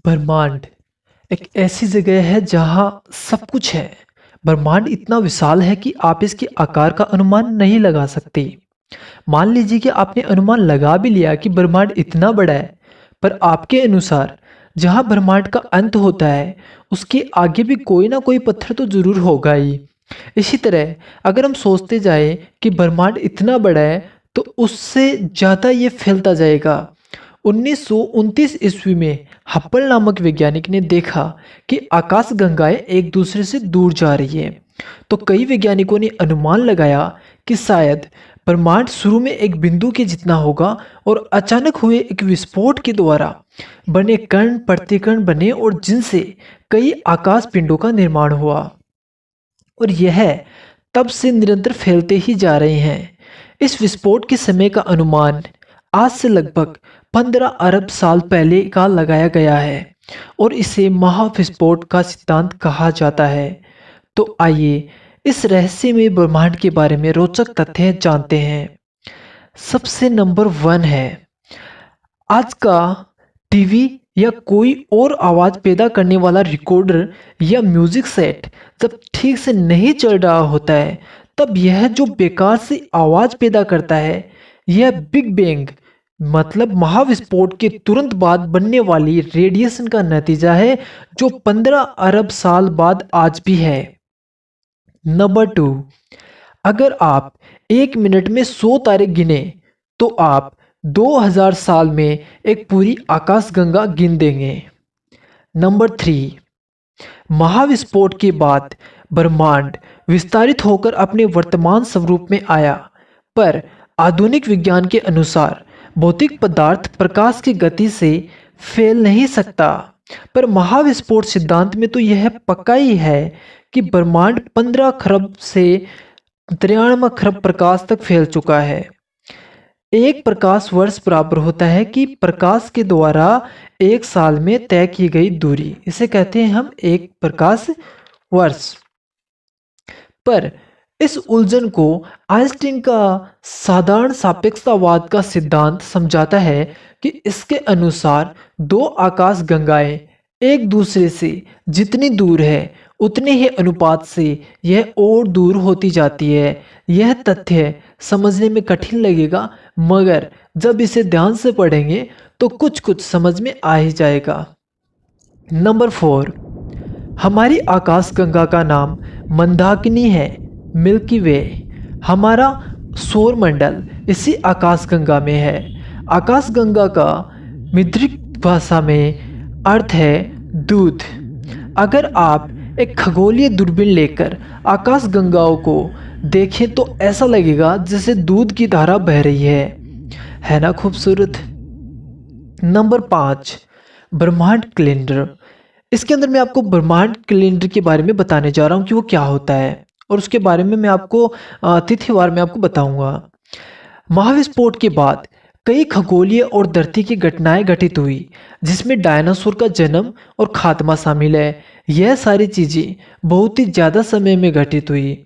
ब्रह्मांड एक ऐसी जगह है जहाँ सब कुछ है। ब्रह्मांड इतना विशाल है कि आप इसके आकार का अनुमान नहीं लगा सकते। मान लीजिए कि आपने अनुमान लगा भी लिया कि ब्रह्मांड इतना बड़ा है, पर आपके अनुसार जहाँ ब्रह्मांड का अंत होता है उसके आगे भी कोई ना कोई पत्थर तो जरूर होगा ही। इसी तरह अगर हम सोचते जाएं कि ब्रह्मांड इतना बड़ा है तो उससे ज़्यादा ये फैलता जाएगा। 1929 ईस्वी में हप्पल नामक वैज्ञानिक ने देखा कि आकाशगंगाएं एक दूसरे से दूर जा रही है। तो कई वैज्ञानिकों ने अनुमान लगाया कि शायद ब्रह्मांड शुरू में एक बिंदु के जितना होगा और अचानक हुए एक विस्फोट के द्वारा बने कण प्रतिकण बने और जिनसे कई आकाश पिंडों का निर्माण हुआ और यह तब से निरंतर फैलते ही जा रहे हैं। इस विस्फोट के समय का अनुमान आज से लगभग 15 अरब साल पहले का लगाया गया है और इसे महाविस्फोट का सिद्धांत कहा जाता है। तो आइए इस रहस्यमय ब्रह्मांड के बारे में रोचक तथ्य जानते हैं। सबसे नंबर 1 है, आज का टीवी या कोई और आवाज पैदा करने वाला रिकॉर्डर या म्यूजिक सेट जब ठीक से नहीं चल रहा होता है तब यह जो बेकार सी आवाज पैदा करता है यह बिग बैंग मतलब महाविस्फोट के तुरंत बाद बनने वाली रेडिएशन का नतीजा है जो 15 अरब साल बाद आज भी है। नंबर 2, अगर आप 1 मिनट में 100 तारे गिने तो आप 2000 साल में एक पूरी आकाशगंगा गिन देंगे। नंबर 3, महाविस्फोट के बाद ब्रह्मांड विस्तारित होकर अपने वर्तमान स्वरूप में आया, पर आधुनिक विज्ञान के अनुसार भौतिक पदार्थ प्रकाश की गति से फैल नहीं सकता। पर महाविस्फोट सिद्धांत में तो यह पक्का ही है कि ब्रह्मांड 15 खरब से 93 खरब प्रकाश तक फैल चुका है। एक प्रकाश वर्ष बराबर होता है कि प्रकाश के द्वारा एक साल में तय की गई दूरी, इसे कहते हैं हम एक प्रकाश वर्ष। पर इस उलझन को आइंस्टीन का साधारण सापेक्षतावाद का सिद्धांत समझाता है कि इसके अनुसार दो आकाश गंगाएं एक दूसरे से जितनी दूर है उतने ही अनुपात से यह और दूर होती जाती है। यह तथ्य समझने में कठिन लगेगा, मगर जब इसे ध्यान से पढ़ेंगे तो कुछ कुछ समझ में आ ही जाएगा। नंबर 4, हमारी आकाशगंगा का नाम मंदाकिनी है। मिल्की वे हमारा सौर मंडल इसी आकाशगंगा में है। आकाशगंगा का मिद्रिक भाषा में अर्थ है दूध। अगर आप एक खगोलीय दूरबीन लेकर आकाशगंगाओं को देखें तो ऐसा लगेगा जैसे दूध की धारा बह रही है ना खूबसूरत। नंबर 5, ब्रह्मांड कैलेंडर। इसके अंदर मैं आपको ब्रह्मांड कैलेंडर के बारे में बताने जा रहा हूँ कि वो क्या होता है और उसके बारे में मैं आपको तिथिवार में आपको बताऊंगा। महाविस्फोट के बाद कई खगोलीय और धरती की घटनाएं घटित हुई जिसमें डायनासोर का जन्म और खात्मा शामिल है। यह सारी चीजें बहुत ही ज्यादा समय में घटित हुई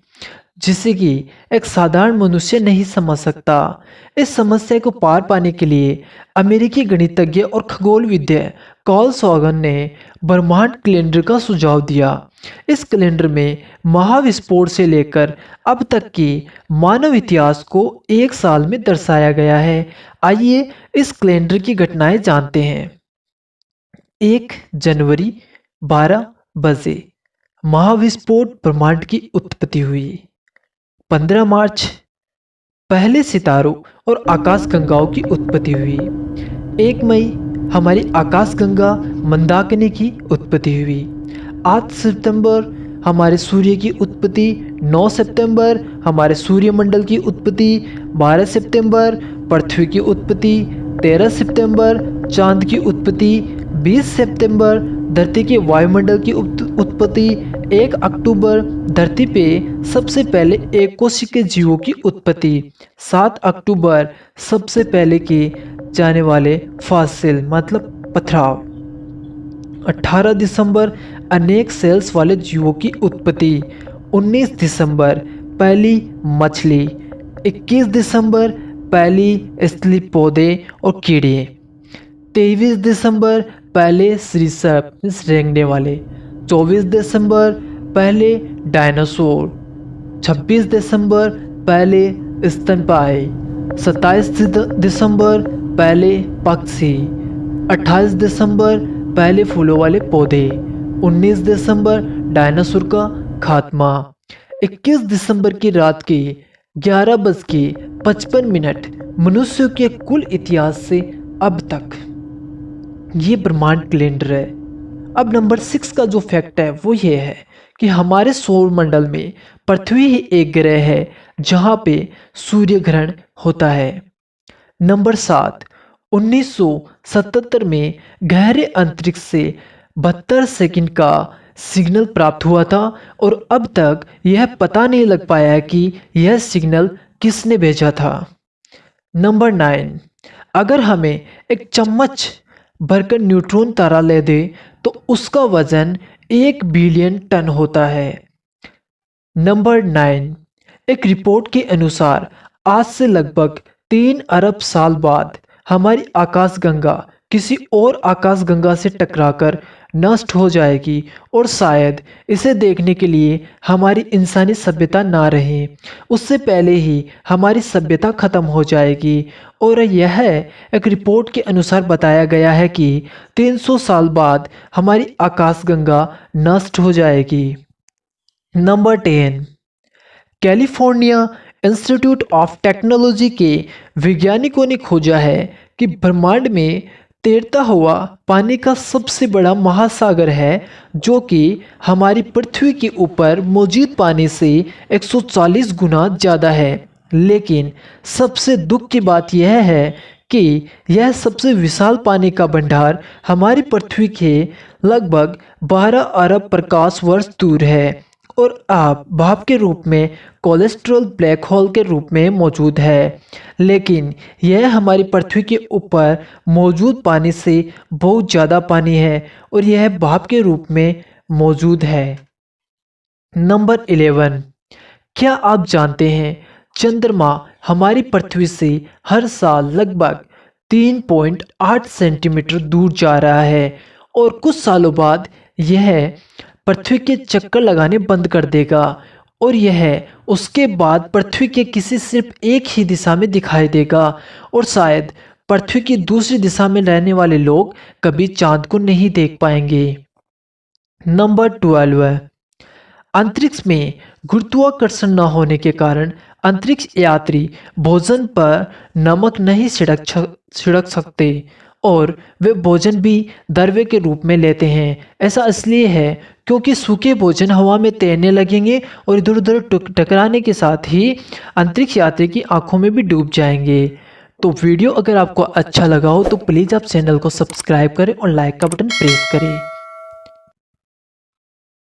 जिसे कि एक साधारण मनुष्य नहीं समझ सकता। इस समस्या को पार पाने के लिए अमेरिकी गणितज्ञ और खगोलविद कार्ल सॉगन ने ब्रह्मांड कैलेंडर का सुझाव दिया। इस कैलेंडर में महाविस्फोट से लेकर अब तक की मानव इतिहास को एक साल में दर्शाया गया है। आइए इस कैलेंडर की घटनाएं जानते हैं। 1 जनवरी 12 बजे महाविस्फोट ब्रह्मांड की उत्पत्ति हुई। 15 मार्च पहले सितारों और आकाशगंगाओं की उत्पत्ति हुई। 1 मई हमारी आकाशगंगा मंदाकिनी की उत्पत्ति हुई। 8 सितंबर हमारे सूर्य की उत्पत्ति। 9 सितंबर हमारे सूर्यमंडल की उत्पत्ति। 12 सितंबर पृथ्वी की उत्पत्ति। 13 सितंबर चांद की उत्पत्ति। 20 सितंबर धरती के वायुमंडल की उत्पत्ति। 1 अक्टूबर धरती पे सबसे पहले एक कोशिकीय जीवों की उत्पत्ति। 7 अक्टूबर सबसे पहले किए जाने वाले फॉसिल मतलब पथराव। 18 दिसंबर अनेक सेल्स वाले जीवों की उत्पत्ति। 19 दिसंबर पहली मछली। 21 दिसंबर पहली स्थलीय पौधे और कीड़े। 23 दिसंबर पहले सरीसृप रेंगने वाले। 24 दिसंबर पहले डायनासोर। 26 दिसंबर पहले स्तनपायी। 27 दिसंबर पहले पक्षी। 28 दिसंबर पहले फूलों वाले पौधे। 19 दिसंबर डायनासोर का खात्मा। 21 दिसंबर की रात के 11:55 मनुष्यों के कुल इतिहास से अब तक। ये ब्रह्मांड कैलेंडर है। अब नंबर 6 का जो फैक्ट है वो ये है कि हमारे सौर मंडल में पृथ्वी ही एक ग्रह है जहां पे सूर्य ग्रहण होता है। नंबर 7, 1977 में गहरे अंतरिक्ष से 72 सेकंड का सिग्नल प्राप्त हुआ था और अब तक यह पता नहीं लग पाया है कि यह सिग्नल किसने भेजा था। नंबर 9, अगर हमें एक चम्मच भरकर न्यूट्रॉन तारा ले दे तो उसका वजन 1 बिलियन टन होता है। नंबर 9, एक रिपोर्ट के अनुसार आज से लगभग 3 अरब साल बाद हमारी आकाशगंगा किसी और आकाशगंगा से टकराकर नष्ट हो जाएगी और शायद इसे देखने के लिए हमारी इंसानी सभ्यता ना रहे, उससे पहले ही हमारी सभ्यता खत्म हो जाएगी। और यह एक रिपोर्ट के अनुसार बताया गया है कि 300 साल बाद हमारी आकाशगंगा नष्ट हो जाएगी। Number 10, California institute of technology के वैज्ञानिकों ने खोजा है कि ब्रह्मांड में तैरता हुआ पानी का सबसे बड़ा महासागर है जो कि हमारी पृथ्वी के ऊपर मौजूद पानी से 140 गुना ज़्यादा है। लेकिन सबसे दुख की बात यह है कि यह सबसे विशाल पानी का भंडार हमारी पृथ्वी के लगभग 12 अरब प्रकाश वर्ष दूर है और आप भाप के रूप में कोलेस्ट्रॉल ब्लैक होल के रूप में मौजूद है। लेकिन यह हमारी पृथ्वी के ऊपर मौजूद पानी से बहुत ज़्यादा पानी है और यह भाप के रूप में मौजूद है। नंबर 11, क्या आप जानते हैं चंद्रमा हमारी पृथ्वी से हर साल लगभग 3.8 सेंटीमीटर दूर जा रहा है और कुछ सालों बाद यह पृथ्वी के चक्कर लगाने बंद कर देगा और यह उसके बाद पृथ्वी के किसी सिर्फ एक ही दिशा में दिखाई देगा और शायद पृथ्वी की दूसरी दिशा में रहने वाले लोग कभी चांद को नहीं देख पाएंगे। नंबर 12, अंतरिक्ष में गुरुत्वाकर्षण न होने के कारण अंतरिक्ष यात्री भोजन पर नमक नहीं छिड़क सकते और वे भोजन भी दरवे के रूप में लेते हैं। ऐसा इसलिए है क्योंकि सूखे भोजन हवा में तैरने लगेंगे और इधर उधर टकराने के साथ ही अंतरिक्ष यात्री की आंखों में भी डूब जाएंगे। तो वीडियो अगर आपको अच्छा लगा हो तो प्लीज़ आप चैनल को सब्सक्राइब करें और लाइक का बटन प्रेस करें।